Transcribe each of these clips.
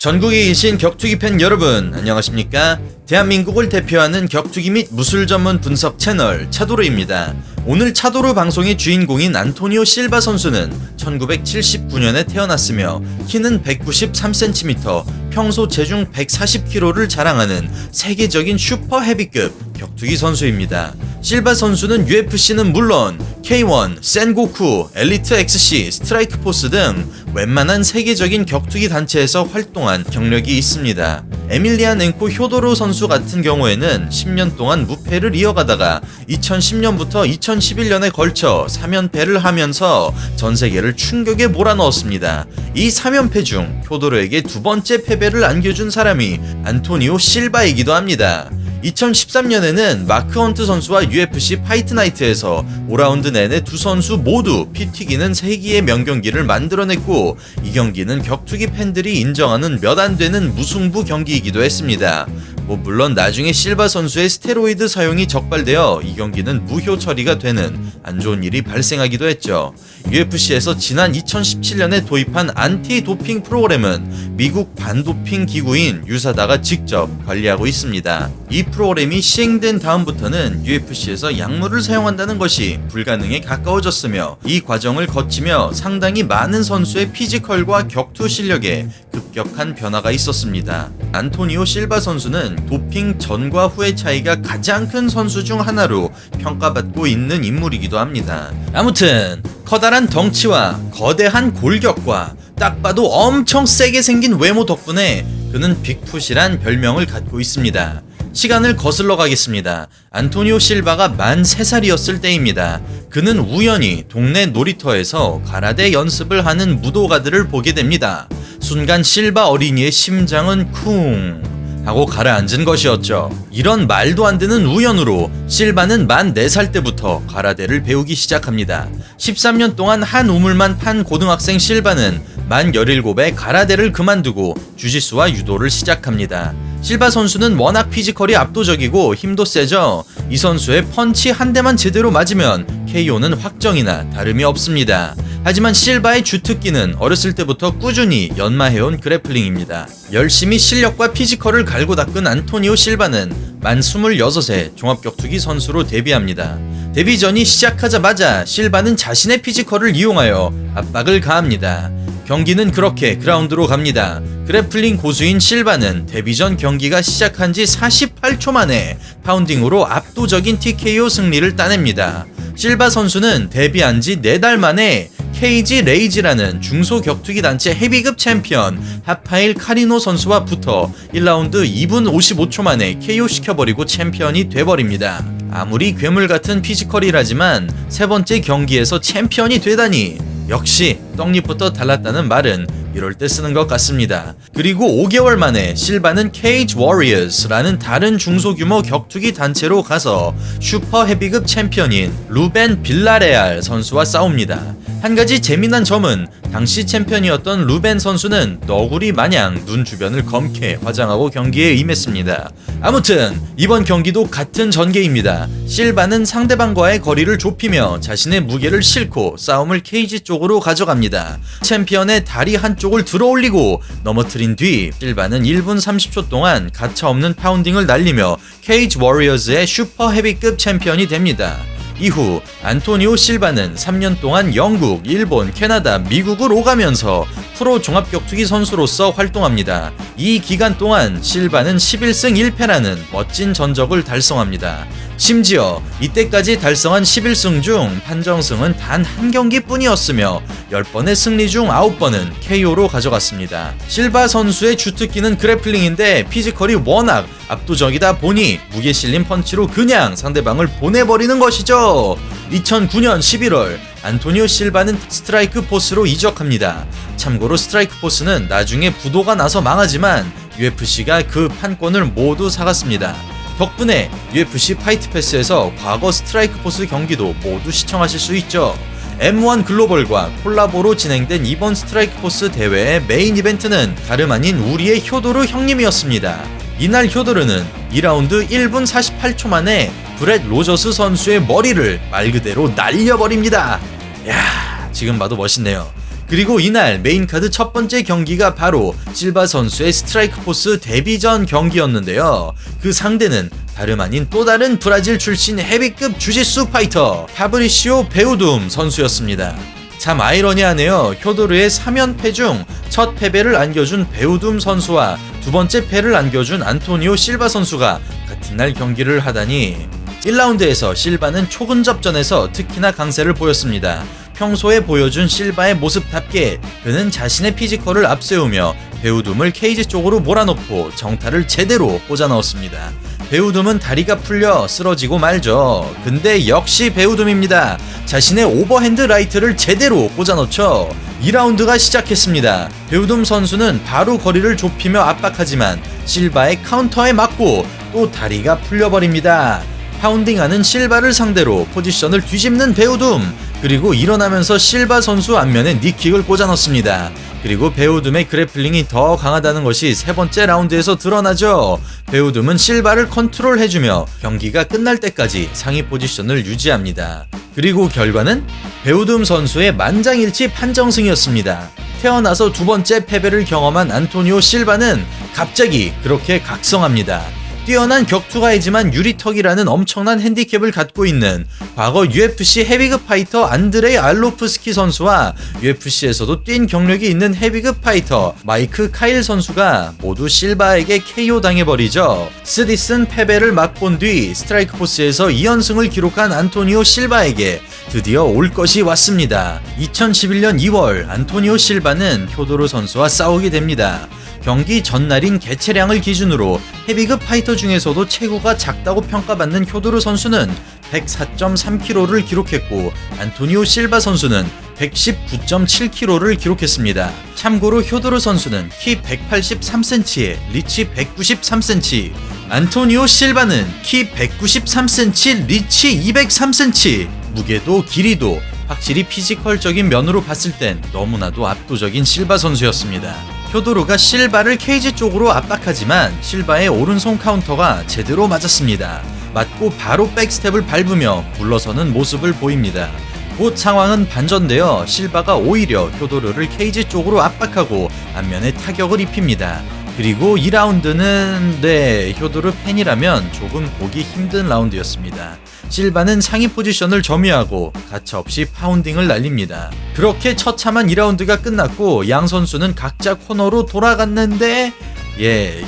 전국에 계신 격투기 팬 여러분 안녕하십니까? 대한민국을 대표하는 격투기 및 무술 전문 분석 채널 차도르입니다. 오늘 차도르 방송의 주인공인 안토니오 실바 선수는 1979년에 태어났으며 키는 193cm, 평소 체중 140kg를 자랑하는 세계적인 슈퍼 헤비급 격투기 선수입니다. 실바 선수는 UFC는 물론 K1, 센고쿠, 엘리트 XC, 스트라이크 포스 등 웬만한 세계적인 격투기 단체에서 활동한 경력이 있습니다. 에밀리아넨코 효도로 선수 같은 경우에는 10년 동안 무패를 이어가다가 2010년부터 2011년에 걸쳐 3연패를 하면서 전세계를 충격에 몰아넣었습니다. 이 3연패 중 효도로에게 두 번째 패배를 안겨준 사람이 안토니오 실바이기도 합니다. 2013년에는 마크 헌트 선수와 UFC 파이트 나이트에서 5라운드 내내 두 선수 모두 피 튀기는 세기의 명경기를 만들어냈고, 이 경기는 격투기 팬들이 인정하는 몇 안 되는 무승부 경기이기도 했습니다. 물론 나중에 실바 선수의 스테로이드 사용이 적발되어 이 경기는 무효 처리가 되는 안 좋은 일이 발생하기도 했죠. UFC에서 지난 2017년에 도입한 안티 도핑 프로그램은 미국 반도핑 기구인 유사다가 직접 관리하고 있습니다. 이 프로그램이 시행된 다음부터는 UFC에서 약물을 사용한다는 것이 불가능에 가까워졌으며, 이 과정을 거치며 상당히 많은 선수의 피지컬과 격투 실력에 급격한 변화가 있었습니다. 안토니오 실바 선수는 도핑 전과 후의 차이가 가장 큰 선수 중 하나로 평가받고 있는 인물이기도 합니다. 아무튼 커다란 덩치와 거대한 골격과 딱 봐도 엄청 세게 생긴 외모 덕분에 그는 빅풋이란 별명을 갖고 있습니다. 시간을 거슬러 가겠습니다. 안토니오 실바가 만 3살이었을 때입니다. 그는 우연히 동네 놀이터에서 가라데 연습을 하는 무도가들을 보게 됩니다. 순간 실바 어린이의 심장은 쿵 하고 가라앉은 것이었죠. 이런 말도 안 되는 우연으로 실바는 만 4살 때부터 가라데를 배우기 시작합니다. 13년 동안 한 우물만 판 고등학생 실바는 만 17에 가라데를 그만두고 주짓수와 유도를 시작합니다. 실바 선수는 워낙 피지컬이 압도적이고 힘도 세죠. 이 선수의 펀치 한 대만 제대로 맞으면 KO는 확정이나 다름이 없습니다. 하지만 실바의 주특기는 어렸을 때부터 꾸준히 연마해온 그래플링입니다. 열심히 실력과 피지컬을 갈고 닦은 안토니오 실바는 만 26세 종합격투기 선수로 데뷔합니다. 데뷔 전이 시작하자마자 실바는 자신의 피지컬을 이용하여 압박을 가합니다. 경기는 그렇게 그라운드로 갑니다. 그래플링 고수인 실바는 데뷔 전 경기가 시작한 지 48초 만에 파운딩으로 압도적인 TKO 승리를 따냅니다. 실바 선수는 데뷔한 지 4달 만에 케이지 레이지라는 중소격투기 단체 헤비급 챔피언 하파일 카리노 선수와 붙어 1라운드 2분 55초 만에 KO 시켜버리고 챔피언이 돼버립니다. 아무리 괴물같은 피지컬이라지만 세 번째 경기에서 챔피언이 되다니, 역시 떡잎부터 달랐다는 말은 이럴 때 쓰는 것 같습니다. 그리고 5개월 만에 실바는 케이지 워리어스라는 다른 중소규모 격투기 단체로 가서 슈퍼 헤비급 챔피언인 루벤 빌라레알 선수와 싸웁니다. 한 가지 재미난 점은 당시 챔피언이었던 루벤 선수는 너구리 마냥 눈 주변을 검게 화장하고 경기에 임했습니다. 아무튼 이번 경기도 같은 전개입니다. 실바는 상대방과의 거리를 좁히며 자신의 무게를 싣고 싸움을 케이지 쪽으로 가져갑니다. 챔피언의 다리 한쪽을 들어올리고 넘어뜨린 뒤 실바는 1분 30초 동안 가차없는 파운딩을 날리며 케이지 워리어스의 슈퍼 헤비급 챔피언이 됩니다. 이후 안토니오 실바는 3년 동안 영국, 일본, 캐나다, 미국을 오가면서 프로 종합격투기 선수로서 활동합니다. 이 기간 동안 실바는 11승 1패라는 멋진 전적을 달성합니다. 심지어 이때까지 달성한 11승 중 판정승은 단 한 경기뿐이었으며 10번의 승리 중 9번은 KO로 가져갔습니다. 실바 선수의 주특기는 그래플링인데 피지컬이 워낙 압도적이다 보니 무게 실린 펀치로 그냥 상대방을 보내버리는 것이죠. 2009년 11월 안토니오 실바는 스트라이크 포스로 이적합니다. 참고로 스트라이크 포스는 나중에 부도가 나서 망하지만 UFC가 그 판권을 모두 사갔습니다. 덕분에 UFC 파이트 패스에서 과거 스트라이크 포스 경기도 모두 시청하실 수 있죠. M1 글로벌과 콜라보로 진행된 이번 스트라이크 포스 대회의 메인 이벤트는 다름 아닌 우리의 효도르 형님이었습니다. 이날 효도르는 2라운드 1분 48초 만에 브렛 로저스 선수의 머리를 말 그대로 날려버립니다. 야, 지금 봐도 멋있네요. 그리고 이날 메인카드 첫 번째 경기가 바로 실바 선수의 스트라이크 포스 데뷔전 경기였는데요. 그 상대는 다름 아닌 또 다른 브라질 출신 헤비급 주짓수 파이터 파브리시오 베우둠 선수였습니다. 참 아이러니하네요. 효도르의 3연패 중 첫 패배를 안겨준 베우둠 선수와 두 번째 패를 안겨준 안토니오 실바 선수가 같은 날 경기를 하다니. 1라운드에서 실바는 초근접전에서 특히나 강세를 보였습니다. 평소에 보여준 실바의 모습답게 그는 자신의 피지컬을 앞세우며 베우둠을 케이지 쪽으로 몰아넣고 정타를 제대로 꽂아 넣었습니다. 베우둠은 다리가 풀려 쓰러지고 말죠. 근데 역시 베우둠입니다. 자신의 오버핸드 라이트를 제대로 꽂아 넣죠. 2라운드가 시작했습니다. 베우둠 선수는 바로 거리를 좁히며 압박하지만 실바의 카운터에 맞고 또 다리가 풀려버립니다. 파운딩하는 실바를 상대로 포지션을 뒤집는 베우둠, 그리고 일어나면서 실바 선수 안면에 니킥을 꽂아 넣습니다. 그리고 베우둠의 그래플링이 더 강하다는 것이 세 번째 라운드에서 드러나죠. 베우둠은 실바를 컨트롤해주며 경기가 끝날 때까지 상위 포지션을 유지합니다. 그리고 결과는 베우둠 선수의 만장일치 판정승이었습니다. 태어나서 두 번째 패배를 경험한 안토니오 실바는 갑자기 그렇게 각성합니다. 뛰어난 격투가이지만 유리턱이라는 엄청난 핸디캡을 갖고 있는 과거 UFC 헤비급 파이터 안드레이 알로프스키 선수와 UFC에서도 뛴 경력이 있는 헤비급 파이터 마이크 카일 선수가 모두 실바에게 KO 당해버리죠. 쓰디쓴 패배를 맛본 뒤 스트라이크 포스에서 2연승을 기록한 안토니오 실바에게 드디어 올 것이 왔습니다. 2011년 2월 안토니오 실바는 효도르 선수와 싸우게 됩니다. 경기 전날인 개체량을 기준으로 헤비급 파이터 중에서도 체구가 작다고 평가받는 효도르 선수는 104.3kg를 기록했고 안토니오 실바 선수는 119.7kg를 기록했습니다. 참고로 효도르 선수는 키 183cm에 리치 193cm, 안토니오 실바는 키 193cm, 리치 203cm, 무게도 길이도 확실히 피지컬적인 면으로 봤을 땐 너무나도 압도적인 실바 선수였습니다. 효도르가 실바를 케이지 쪽으로 압박하지만 실바의 오른손 카운터가 제대로 맞았습니다. 맞고 바로 백스텝을 밟으며 물러서는 모습을 보입니다. 곧 상황은 반전되어 실바가 오히려 효도르를 케이지 쪽으로 압박하고 안면에 타격을 입힙니다. 그리고 2라운드는 효도르 팬이라면 조금 보기 힘든 라운드였습니다. 실바는 상위 포지션을 점유하고 가차없이 파운딩을 날립니다. 그렇게 처참한 2라운드가 끝났고 양 선수는 각자 코너로 돌아갔는데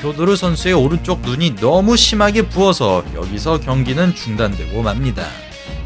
효도르 선수의 오른쪽 눈이 너무 심하게 부어서 여기서 경기는 중단되고 맙니다.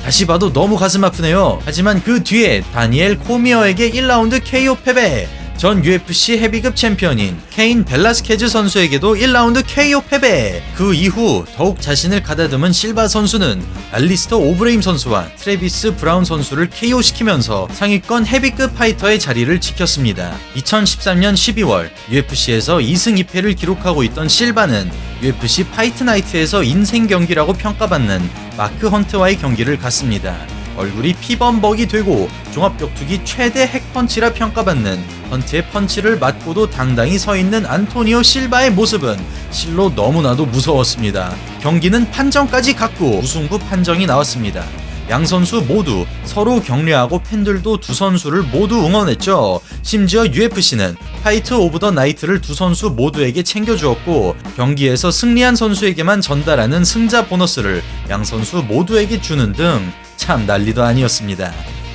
다시 봐도 너무 가슴 아프네요. 하지만 그 뒤에 다니엘 코미어에게 1라운드 KO 패배, 전 UFC 헤비급 챔피언인 케인 벨라스케즈 선수에게도 1라운드 KO 패배. 그 이후 더욱 자신을 가다듬은 실바 선수는 알리스터 오브레임 선수와 트래비스 브라운 선수를 KO시키면서 상위권 헤비급 파이터의 자리를 지켰습니다. 2013년 12월 UFC에서 2승 2패를 기록하고 있던 실바는 UFC 파이트 나이트에서 인생 경기라고 평가받는 마크 헌트와의 경기를 갖습니다. 얼굴이 피범벅이 되고 종합격투기 최대 핵펀치라 평가받는 헌트의 펀치를 맞고도 당당히 서있는 안토니오 실바의 모습은 실로 너무나도 무서웠습니다. 경기는 판정까지 갔고 무승부 판정이 나왔습니다. 양 선수 모두 서로 격려하고 팬들도 두 선수를 모두 응원했죠. 심지어 UFC는 파이트 오브 더 나이트를 두 선수 모두에게 챙겨주었고 경기에서 승리한 선수에게만 전달하는 승자 보너스를 양 선수 모두에게 주는 등 참 난리도 아니었습니다.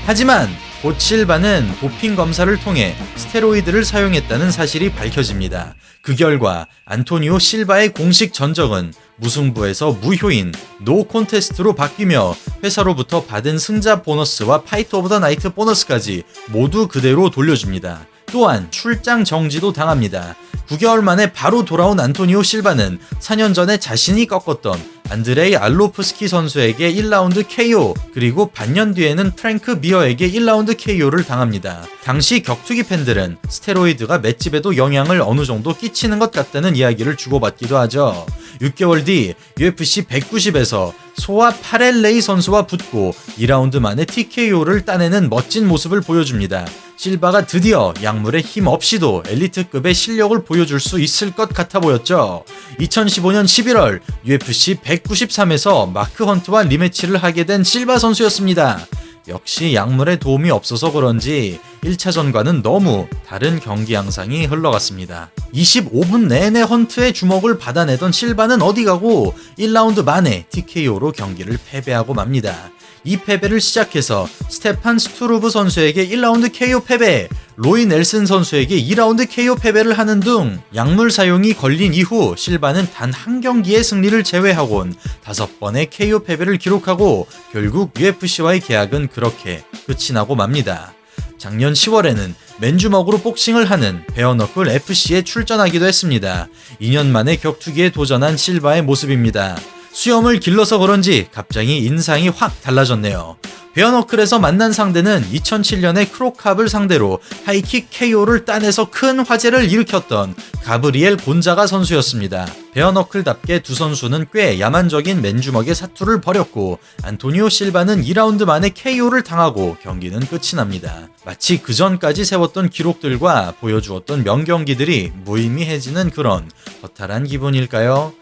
하지만 곧 실바는 도핑 검사를 통해 스테로이드를 사용했다는 사실이 밝혀집니다. 그 결과 안토니오 실바의 공식 전적은 무승부에서 무효인 노 콘테스트로 바뀌며 회사로부터 받은 승자 보너스와 파이트 오브 더 나이트 보너스까지 모두 그대로 돌려줍니다. 또한 출장 정지도 당합니다. 9개월 만에 바로 돌아온 안토니오 실바는 4년 전에 자신이 꺾었던 안드레이 알로프스키 선수에게 1라운드 KO, 그리고 반년 뒤에는 프랭크 미어에게 1라운드 KO를 당합니다. 당시 격투기 팬들은 스테로이드가 맷집에도 영향을 어느 정도 끼치는 것 같다는 이야기를 주고받기도 하죠. 6개월 뒤 UFC 190에서 소아 파렐레이 선수와 붙고 2라운드 만에 TKO를 따내는 멋진 모습을 보여줍니다. 실바가 드디어 약물에 힘 없이도 엘리트급의 실력을 보여줄 수 있을 것 같아 보였죠. 2015년 11월 UFC 193에서 마크 헌트와 리매치를 하게 된 실바 선수였습니다. 역시 약물의 도움이 없어서 그런지 1차전과는 너무 다른 경기 양상이 흘러갔습니다. 25분 내내 헌트의 주먹을 받아내던 실바는 어디 가고 1라운드 만에 TKO로 경기를 패배하고 맙니다. 이 패배를 시작해서 스테판 스투루브 선수에게 1라운드 KO 패배, 로이 넬슨 선수에게 2라운드 KO 패배를 하는 등 약물 사용이 걸린 이후 실바는 단 한 경기의 승리를 제외하곤 5번의 KO 패배를 기록하고 결국 UFC와의 계약은 그렇게 끝이 나고 맙니다. 작년 10월에는 맨주먹으로 복싱을 하는 베어너클 FC에 출전하기도 했습니다. 2년 만에 격투기에 도전한 실바의 모습입니다. 수염을 길러서 그런지 갑자기 인상이 확 달라졌네요. 베어너클에서 만난 상대는 2007년에 크로캅을 상대로 하이킥 KO를 따내서 큰 화제를 일으켰던 가브리엘 곤자가 선수였습니다. 베어너클답게 두 선수는 꽤 야만적인 맨주먹의 사투를 벌였고 안토니오 실바는 2라운드 만에 KO를 당하고 경기는 끝이 납니다. 마치 그전까지 세웠던 기록들과 보여주었던 명경기들이 무의미해지는 그런 허탈한 기분일까요?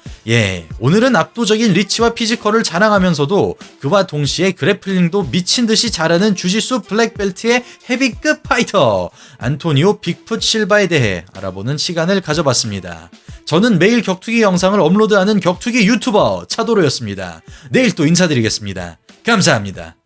오늘은 압도적인 리치와 피지컬을 자랑하면서도 그와 동시에 그래플링도 미친듯이 잘하는 주짓수 블랙벨트의 헤비급 파이터 안토니오 빅풋 실바에 대해 알아보는 시간을 가져봤습니다. 저는 매일 격투기 영상을 업로드하는 격투기 유튜버 차도로였습니다. 내일 또 인사드리겠습니다. 감사합니다.